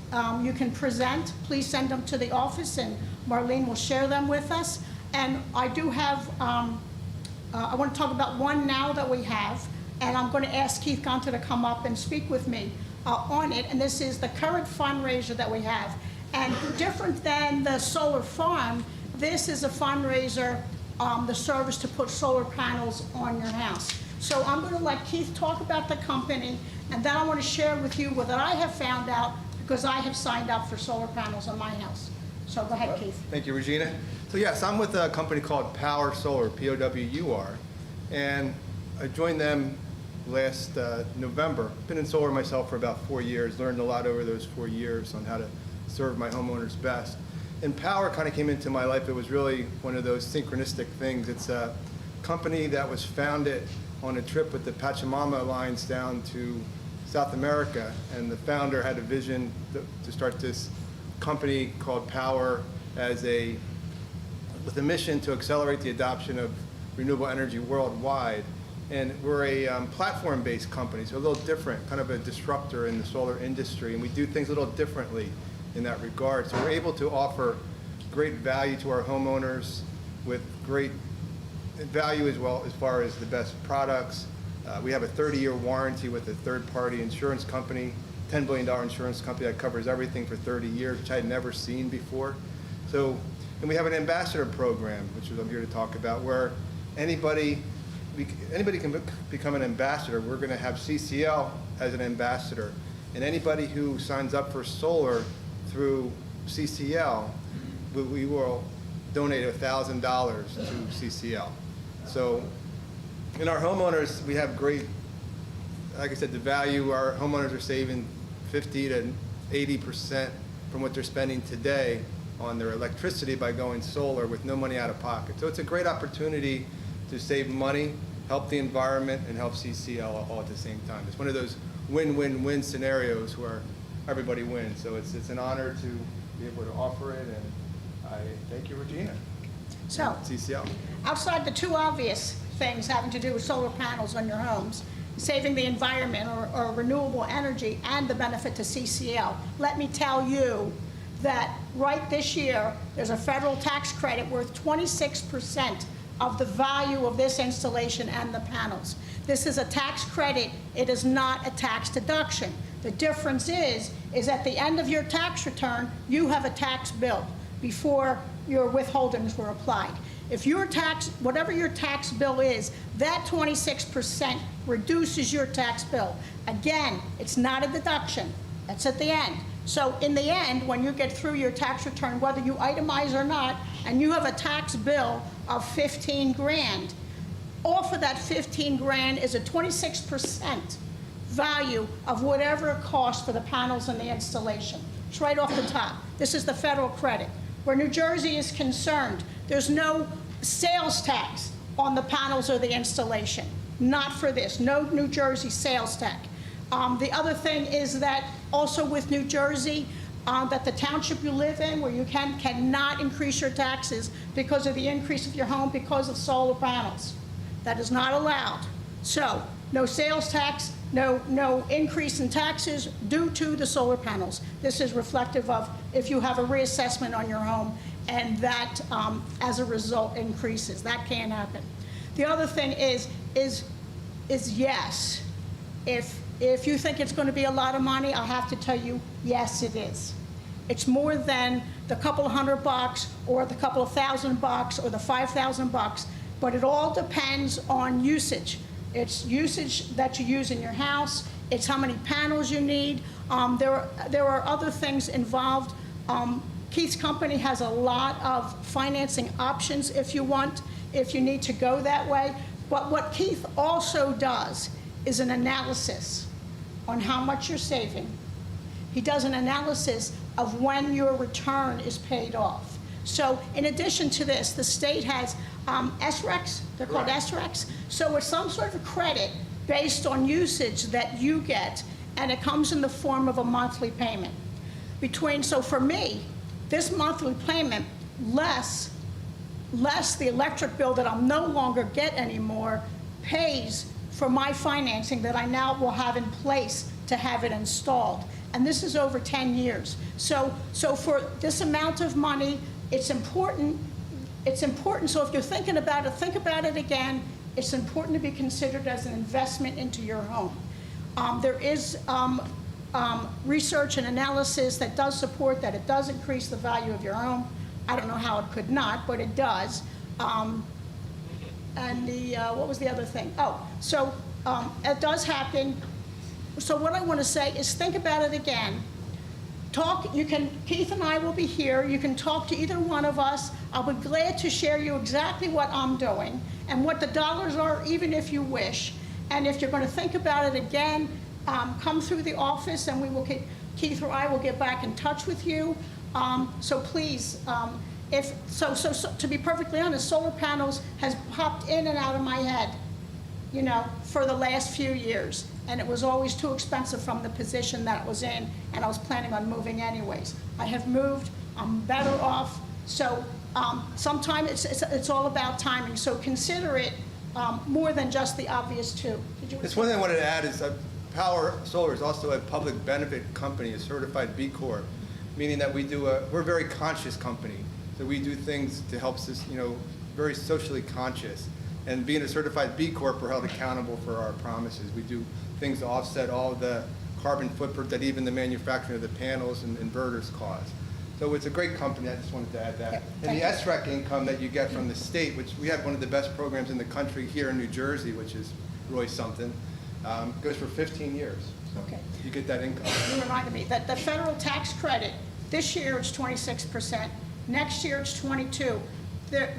you can present, please send them to the office and Marlene will share them with us. And I do have, I want to talk about one now that we have, and I'm going to ask Keith Gunter to come up and speak with me on it, and this is the current fundraiser that we have. And different than the solar farm, this is a fundraiser, the service to put solar panels on your house. So I'm going to let Keith talk about the company, and then I want to share with you what I have found out because I have signed up for solar panels on my house. So go ahead, Keith. Thank you, Regina. So yes, I'm with a company called Power Solar, P-O-W-U-R, and I joined them last November. Been in solar myself for about 4 years, learned a lot over those 4 years on how to serve my homeowners best. And Power kind of came into my life. It was really one of those synchronistic things. It's a company that was founded on a trip with the Pachamama Alliance down to South America, and the founder had a vision to start this company called Power with a mission to accelerate the adoption of renewable energy worldwide. And we're a platform-based company, so a little different, kind of a disruptor in the solar industry, and we do things a little differently in that regard. So we're able to offer great value to our homeowners with great value as well as far as the best products. We have a 30-year warranty with a third-party insurance company, $10 billion insurance company that covers everything for 30 years, which I had never seen before. So, and we have an ambassador program, which I'm here to talk about, where anybody can become an ambassador. We're going to have CCL as an ambassador, and anybody who signs up for solar through CCL, we will donate $1,000 to CCL. So in our homeowners, we have great, like I said, the value. Our homeowners are saving 50 to 80% from what they're spending today on their electricity by going solar with no money out of pocket. So it's a great opportunity to save money, help the environment, and help CCL all at the same time. It's one of those win-win-win scenarios where everybody wins. So it's an honor to be able to offer it, and I thank you, Regina. So, CCL. Outside the two obvious things having to do with solar panels on your homes, saving the environment or renewable energy and the benefit to CCL, let me tell you that right this year, there's a federal tax credit worth 26% of the value of this installation and the panels. This is a tax credit. It is not a tax deduction. The difference is at the end of your tax return, you have a tax bill before your withholdings were applied. If your tax, whatever your tax bill is, that 26% reduces your tax bill. Again, it's not a deduction. That's at the end. So in the end, when you get through your tax return, whether you itemize or not, and you have a tax bill of 15 grand, off of that 15 grand is a 26% value of whatever it costs for the panels and the installation. It's right off the top. This is the federal credit. Where New Jersey is concerned, there's no sales tax on the panels or the installation. Not for this, no New Jersey sales tax. The other thing is that also with New Jersey, that the township you live in, where you cannot increase your taxes because of the increase of your home because of solar panels. That is not allowed. So no sales tax, no increase in taxes due to the solar panels. This is reflective of if you have a reassessment on your home and that, as a result, increases. That can't happen. The other thing is yes. If you think it's going to be a lot of money, I'll have to tell you, yes, it is. It's more than the couple of $100 or the couple of $1,000 or the $5,000, but it all depends on usage. It's usage that you use in your house. It's how many panels you need. There are other things involved. Keith's company has a lot of financing options if you need to go that way. But what Keith also does is an analysis on how much you're saving. He does an analysis of when your return is paid off. So in addition to this, the state has SRECs, they're called SRECs. So it's some sort of credit based on usage that you get, and it comes in the form of a monthly payment. So for me, this monthly payment, less the electric bill that I'll no longer get anymore, pays for my financing that I now will have in place to have it installed. And this is over 10 years. So for this amount of money, it's important. It's important, so if you're thinking about it, think about it again. It's important to be considered as an investment into your home. There is research and analysis that does support that it does increase the value of your home. I don't know how it could not, but it does. And what was the other thing? So it does happen. So what I want to say is think about it again. Keith and I will be here. You can talk to either one of us. I'll be glad to share you exactly what I'm doing and what the dollars are, even if you wish. And if you're going to think about it again, come through the office and Keith or I will get back in touch with you. So please, to be perfectly honest, solar panels has popped in and out of my head, for the last few years. And it was always too expensive from the position that it was in, and I was planning on moving anyways. I have moved, I'm better off. So sometimes it's all about timing. So consider it more than just the obvious two. It's one thing I wanted to add is Power Solar is also a public benefit company, a certified B Corp, meaning that we're a very conscious company. So we do things to help us, very socially conscious. And being a certified B Corp, we're held accountable for our promises. We do things to offset all the carbon footprint that even the manufacturing of the panels and inverters cause. So it's a great company. I just wanted to add that. Yep, and the you. SREC income that you get from the state, which we have one of the best programs in the country here in New Jersey, which is really something, goes for 15 years. So Okay. you get that income. You reminded me that the federal tax credit, this year it's 26%, next year it's 22%.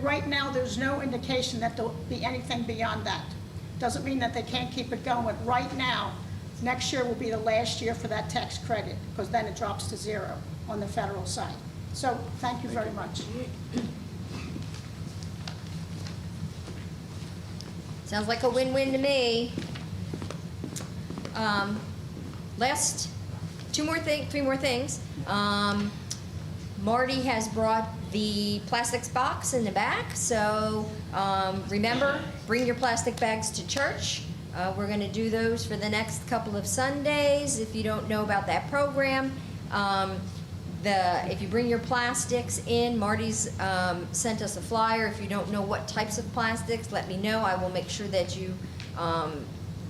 Right now, there's no indication that there'll be anything beyond that. Doesn't mean that they can't keep it going. Right now, next year will be the last year for that tax credit, because then it drops to zero on the federal side. So thank you very much. Sounds like a win-win to me. Last three more things. Marty has brought the plastics box in the back, so remember, bring your plastic bags to church. We're going to do those for the next couple of Sundays. If you don't know about that program, if you bring your plastics in, Marty's sent us a flyer. If you don't know what types of plastics, let me know. I will make sure that you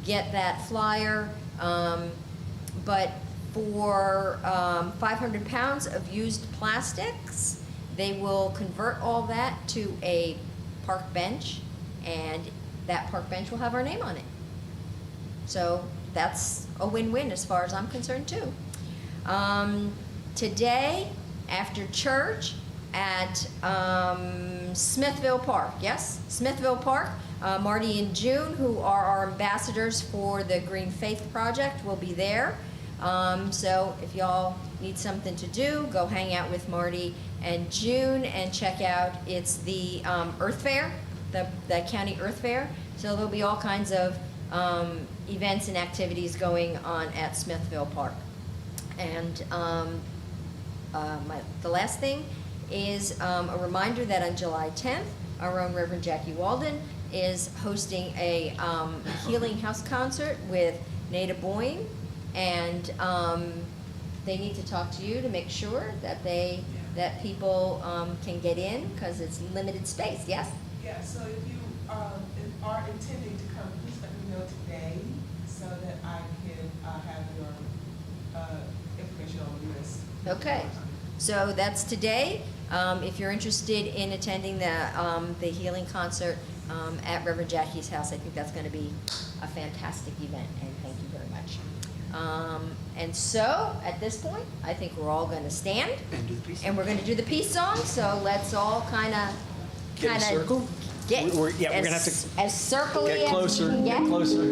get that flyer. But for 500 pounds of used plastics, they will convert all that to a park bench, and that park bench will have our name on it. So that's a win-win as far as I'm concerned too. Today, after church at Smithville Park, yes? Smithville Park, Marty and June, who are our ambassadors for the Green Faith Project, will be there. So if y'all need something to do, go hang out with Marty and June and check out, it's the Earth Fair, the county Earth Fair. So there'll be all kinds of events and activities going on at Smithville Park. And the last thing is a reminder that on July 10th, our own Reverend Jackie Walden is hosting a Healing House concert with Nada Boyne, and they need to talk to you to make sure that they that people can get in because it's limited space. Yes? Yeah, so if you are intending to come, please let me know today so that I can have your information on the list. Okay. So that's today. If you're interested in attending the healing concert at Reverend Jackie's house, I think that's going to be a fantastic event, and thank you very much. And so, at this point, I think we're all going to stand, and we're going to do the peace song. So let's all kind of Get in a circle? Get We're gonna have to as circly get as closer, we can get get. closer.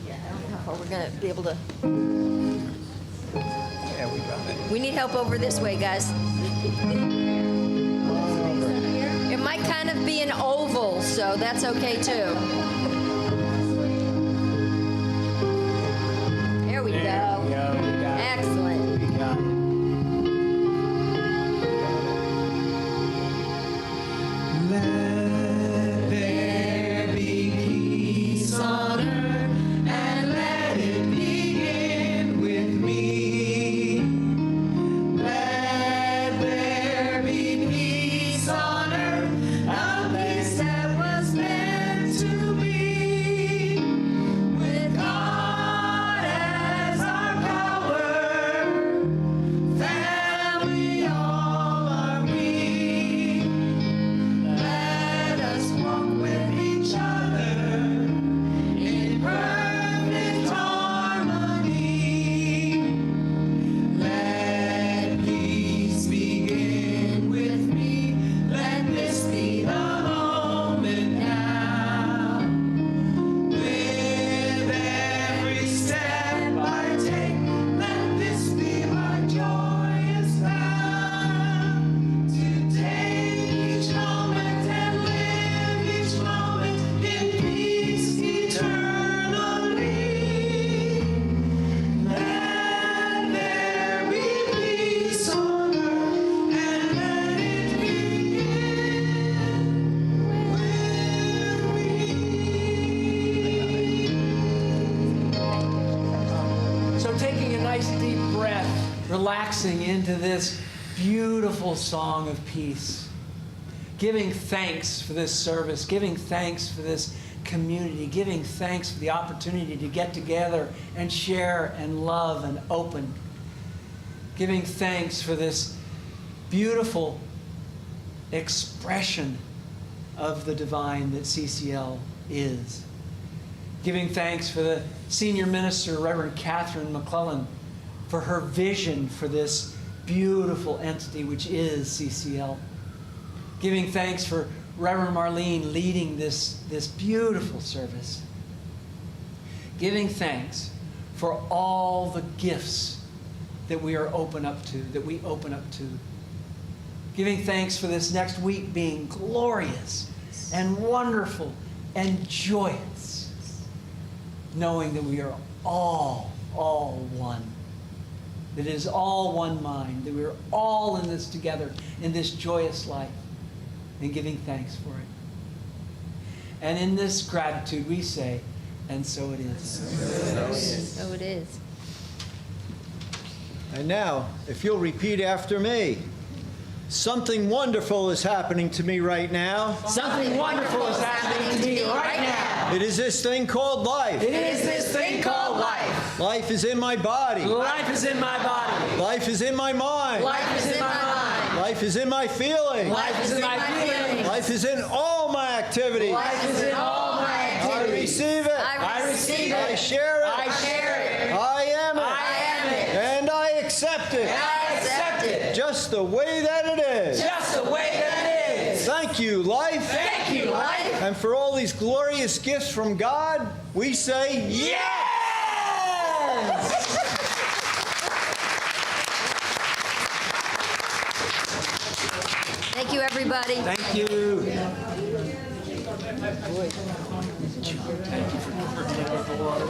Yeah, I don't know how we're going to be able to. Yeah, we got it. We need help over this way, guys. It might kind of be an oval, so that's okay too. There we go. Excellent. We got it. Let there be peace on earth, and let it begin with me. Let there be peace on earth, a place that was meant to be. With God as our power, family all are we. Let us walk with each other in perfect harmony. Let peace begin with me. Let this be the moment now. With every step I take, let this be my joyous vow. To take each moment and live each moment in peace eternally. Let there be peace on earth, and let it begin with me. So taking a nice deep breath, relaxing into this beautiful song of peace, giving thanks for this service, giving thanks for this community, giving thanks for the opportunity to get together and share and love and open, giving thanks for this beautiful expression of the divine that CCL is. Giving thanks for the senior minister, Reverend Catherine McClellan, for her vision for this beautiful entity which is CCL. Giving thanks for Reverend Marlene leading this beautiful service. Giving thanks for all the gifts that we are open up to, that we open up to. Giving thanks for this next week being glorious and wonderful and joyous, knowing that we are all one. That it is all one mind, that we are all in this together, in this joyous life, and giving thanks for it. And in this gratitude we say, and so it is. So it is. And now, if you'll repeat after me. Something wonderful is happening to me right now. Something wonderful is happening to me right now. It is this thing called life. It is this thing called life. Life is in my body. Life is in my body. Life is in my mind. Life is in my mind. Life is in my feelings. Life is in my feelings. Life is in all my activities. Life is in all my I activities. receive it. I receive it. I share it. I share it. I am it. I am it. And I accept it. And I accept it. Just the way that it is. Just the way that it is. Thank you, life. Thank you, life. And for all these glorious gifts from God, we say yes! Thank you, everybody. Thank you. Thank you for taking over the water.